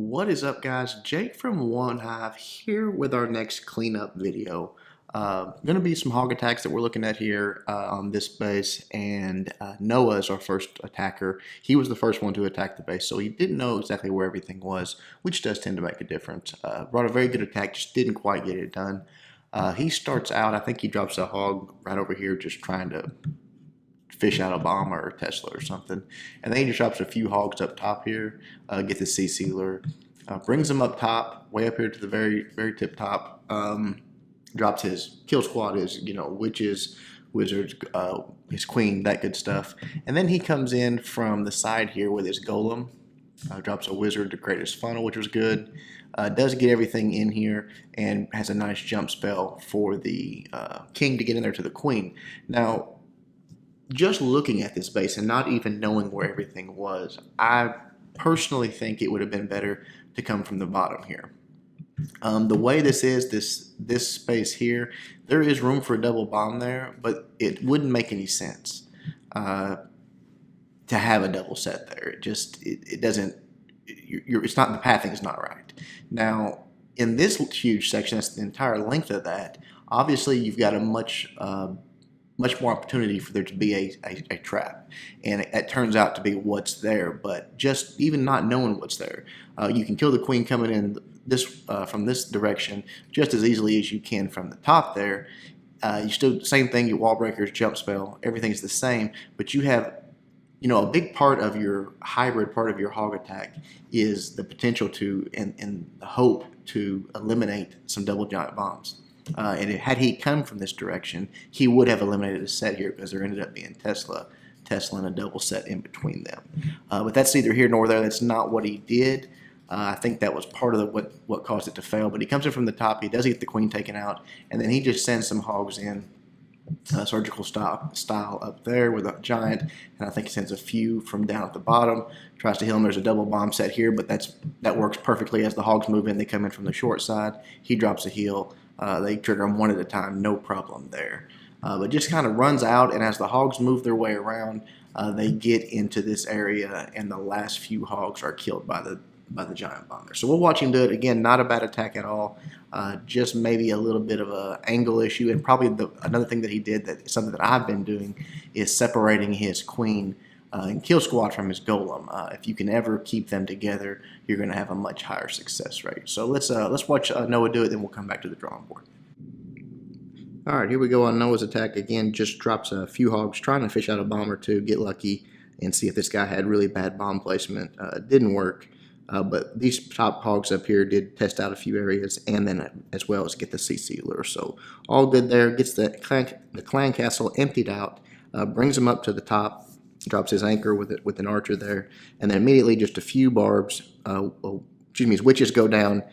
What is up, guys? Jake from One Hive here with our next cleanup video. Going to be some hog attacks that we're looking at here on this base, and Noah is our first attacker. He was the first one to attack the base, so he didn't know exactly where everything was, which does tend to make a difference. Brought a very good attack, just didn't quite get it done. He starts out, I think he drops a hog right over here, just trying to fish out a bomb or a Tesla or something. And then he just drops a few hogs up top here, get the sea sealer, brings them up top, way up here to the very tip top. Drops his kill squad, his witches, wizards, his queen, that good stuff. And then he comes in from the side here with his golem. Drops a wizard to create his funnel, which was good. Does get everything in here and has a nice jump spell for the king to get in there to the queen. Now, just looking at this base and not even knowing where everything was, I personally think it would have been better to come from the bottom here. The way this is, this space here, there is room for a double bomb there, but it wouldn't make any sense to have a double set there. It doesn't. It's not, the pathing is not right. Now, in this huge section, that's the entire length of that. Obviously, you've got a much more opportunity for there to be a trap, and it turns out to be what's there. But just even not knowing what's there, you can kill the queen coming in this from this direction just as easily as you can from the top there. You still, same thing, your wall breakers, jump spell, everything's the same, but you have, a big part of your hybrid, part of your hog attack is the potential to and the hope to eliminate some double giant bombs. And had he come from this direction, he would have eliminated a set here because there ended up being Tesla and a double set in between them. But that's neither here nor there. That's not what he did. I think that was part of what caused it to fail. But he comes in from the top. He does get the queen taken out, and then he just sends some hogs in, surgical style up there with a giant, and I think he sends a few from down at the bottom. Tries to heal him. There's a double bomb set here, but that works perfectly. As the hogs move in, they come in from the short side. He drops a heal. They trigger them one at a time, no problem there. But just kind of runs out, and as the hogs move their way around, they get into this area, and the last few hogs are killed by the giant bomber. So we'll watch him do it again. Not a bad attack at all. Just maybe a little bit of a angle issue, and probably another thing that he did, that is something that I've been doing, is separating his queen and kill squad from his golem. If you can ever keep them together, you're going to have a much higher success rate. So let's watch Noah do it, then we'll come back to the drawing board. All right, here we go on Noah's attack again. Just drops a few hogs, trying to fish out a bomb or two, get lucky, and see if this guy had really bad bomb placement. It didn't work. But these top hogs up here did test out a few areas, and then as well as get the sea sealer. So all good there. Gets the clan castle emptied out, brings him up to the top, drops his anchor with an archer there, and then immediately just a few barbs. His witches go down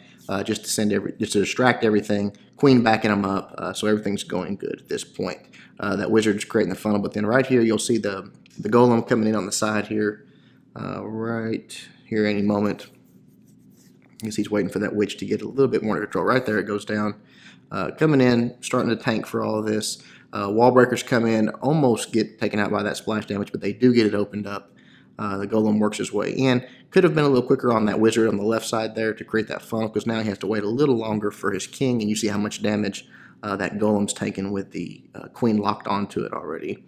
just to distract everything. Queen backing them up, so everything's going good at this point. That wizard's creating the funnel, but then right here you'll see the golem coming in on the side here, right here any moment. I guess he's waiting for that witch to get a little bit more control. Right there it goes down. Coming in, starting to tank for all of this. Wall breakers come in, almost get taken out by that splash damage, but they do get it opened up. The golem works his way in. Could have been a little quicker on that wizard on the left side there to create that funnel, because now he has to wait a little longer for his king, and you see how much damage that golem's taken with the queen locked onto it already.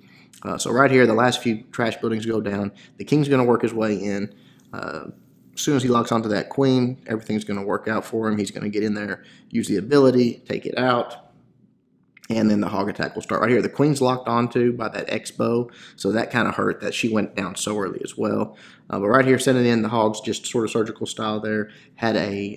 So right here, the last few trash buildings go down. The king's going to work his way in. As soon as he locks onto that queen, everything's going to work out for him. He's going to get in there, use the ability, take it out, and then the hog attack will start right here. The queen's locked onto by that X-bow, so that kind of hurt that she went down so early as well. But right here, sending in the hogs, just sort of surgical style there, had a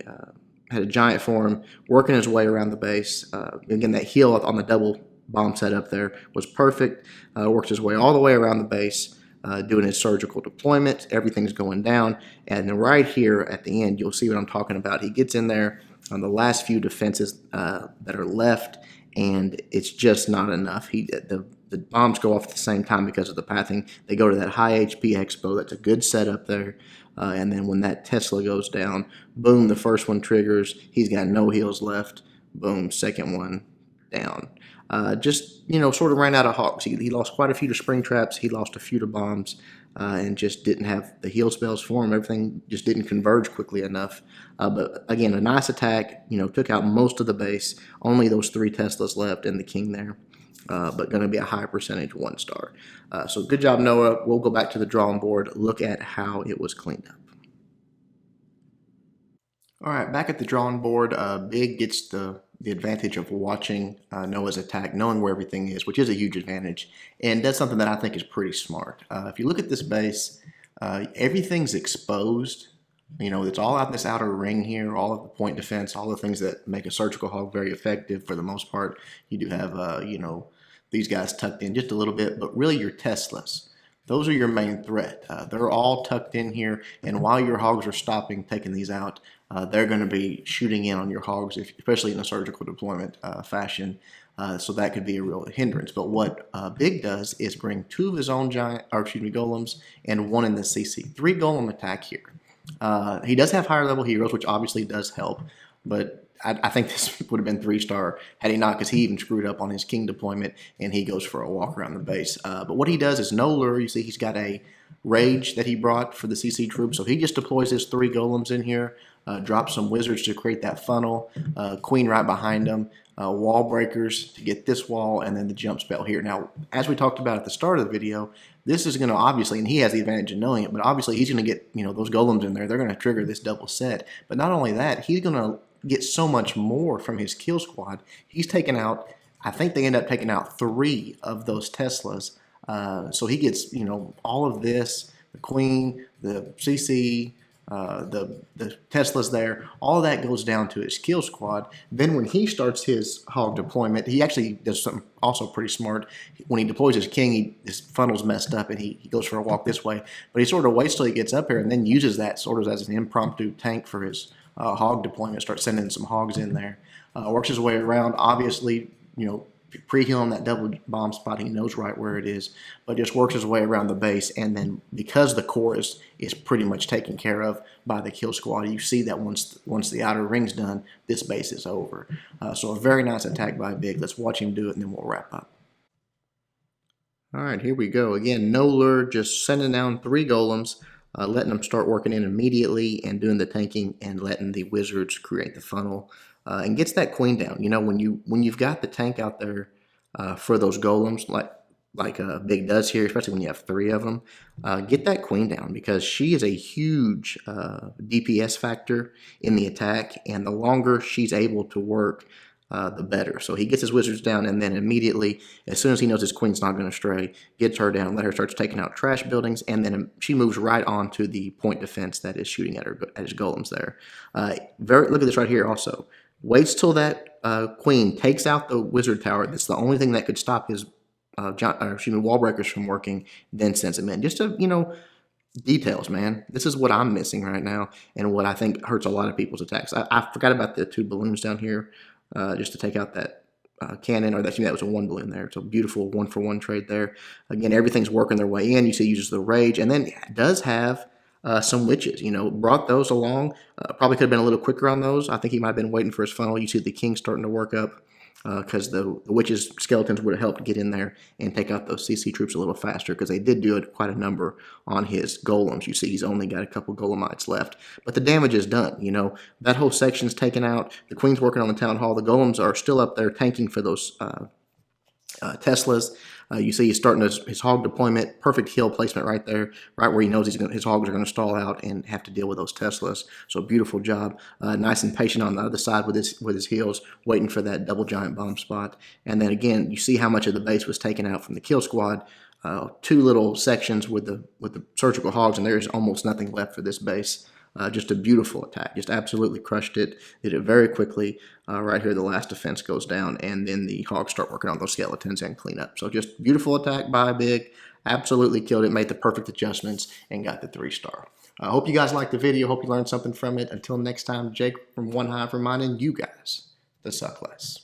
giant form, working his way around the base. Again, that heal on the double bomb setup there was perfect. Worked his way all the way around the base. Doing his surgical deployment, everything's going down, and then right here at the end, you'll see what I'm talking about. He gets in there on the last few defenses that are left, and it's just not enough. The bombs go off at the same time because of the pathing. They go to that high HP X-bow. That's a good setup there, and then when that Tesla goes down, boom, the first one triggers. He's got no heals left. Boom, second one down. Sort of ran out of hogs. He lost quite a few to spring traps. He lost a few to bombs. and just didn't have the heal spells for him. Everything just didn't converge quickly enough. But again, a nice attack, took out most of the base. Only those 3 Teslas left and the king there. But going to be a high percentage 1 star. So good job, Noah. We'll go back to the drawing board, look at how it was cleaned up. All right, back at the drawing board, Big gets the advantage of watching Noah's attack, knowing where everything is, which is a huge advantage. And that's something that I think is pretty smart. If you look at this base, everything's exposed. It's all out in this outer ring here, all of the point defense, all the things that make a surgical hog very effective for the most part. You do have, these guys tucked in just a little bit, but really your Teslas. Those are your main threat. They're all tucked in here, and while your hogs are stopping, taking these out, they're going to be shooting in on your hogs, especially in a surgical deployment fashion. So that could be a real hindrance. But what Big does is bring 2 of his own golems and 1 in the CC. 3 golem attack here. He does have higher level heroes, which obviously does help, but I think this would have been 3-star had he not, because he even screwed up on his king deployment, and he goes for a walk around the base. But what he does is no lure. You see he's got a rage that he brought for the CC troops, so he just deploys his 3 golems in here, drops some wizards to create that funnel, queen right behind him, wall breakers to get this wall, and then the jump spell here. Now, as we talked about at the start of the video, this is going to obviously, and he has the advantage of knowing it, but obviously he's going to get, those golems in there. They're going to trigger this double set. But not only that, he's going to get so much more from his kill squad. He's taken out, I think they end up taking out 3 of those Teslas. So he gets, all of this, the queen, the CC, the Teslas there, all of that goes down to his kill squad. Then when he starts his hog deployment, he actually does something also pretty smart. When he deploys his king, his funnel's messed up and he goes for a walk this way, but he sort of waits till he gets up here and then uses that sort of as an impromptu tank for his hog deployment. Starts sending some hogs in there, works his way around, obviously, pre-healing that double bomb spot. He knows right where it is, but just works his way around the base. And then because the core is pretty much taken care of by the kill squad, you see that once the outer ring's done, this base is over. So a very nice attack by Big. Let's watch him do it, and then we'll wrap up. All right, here we go. Again, no lure, just sending down 3 golems, letting them start working in immediately and doing the tanking and letting the wizards create the funnel. And gets that queen down. When you've got the tank out there for those golems, like Big does here, especially when you have 3 of them, get that queen down, because she is a huge DPS factor in the attack, and the longer she's able to work, the better. So he gets his wizards down, and then immediately, as soon as he knows his queen's not going to stray, gets her down, let her start taking out trash buildings, and then she moves right on to the point defense that is shooting at his golems there. Look at this right here also. Waits till that queen takes out the wizard tower. That's the only thing that could stop his wall breakers from working. Then sends him in. Just to details, man. This is what I'm missing right now, and what I think hurts a lot of people's attacks. I forgot about the 2 balloons down here, just to take out that cannon, or that was a 1 balloon there. It's a beautiful 1-for-1 trade there. Again, everything's working their way in. You see, he uses the rage, and then does have some witches, brought those along. Probably could have been a little quicker on those. I think he might have been waiting for his funnel. You see the king starting to work up, because the witches skeletons would have helped get in there and take out those CC troops a little faster, because they did do quite a number on his golems. You see he's only got a couple golemites left, but the damage is done. That whole section's taken out. The queen's working on the town hall. The golems are still up there tanking for those Teslas. You see he's starting his hog deployment. Perfect hill placement right there, right where he knows his hogs are going to stall out and have to deal with those Teslas. So beautiful job. Nice and patient on the other side with his heels, waiting for that double giant bomb spot. And then again, you see how much of the base was taken out from the kill squad. 2 little sections with the surgical hogs, and there's almost nothing left for this base. Just a beautiful attack. Just absolutely crushed it. Did it very quickly. Right here, the last defense goes down, and then the hogs start working on those skeletons and clean up. So just beautiful attack by Big. Absolutely killed it. Made the perfect adjustments and got the 3-star. I hope you guys liked the video. Hope you learned something from it. Until next time, Jake from One Hive reminding you guys to suck less.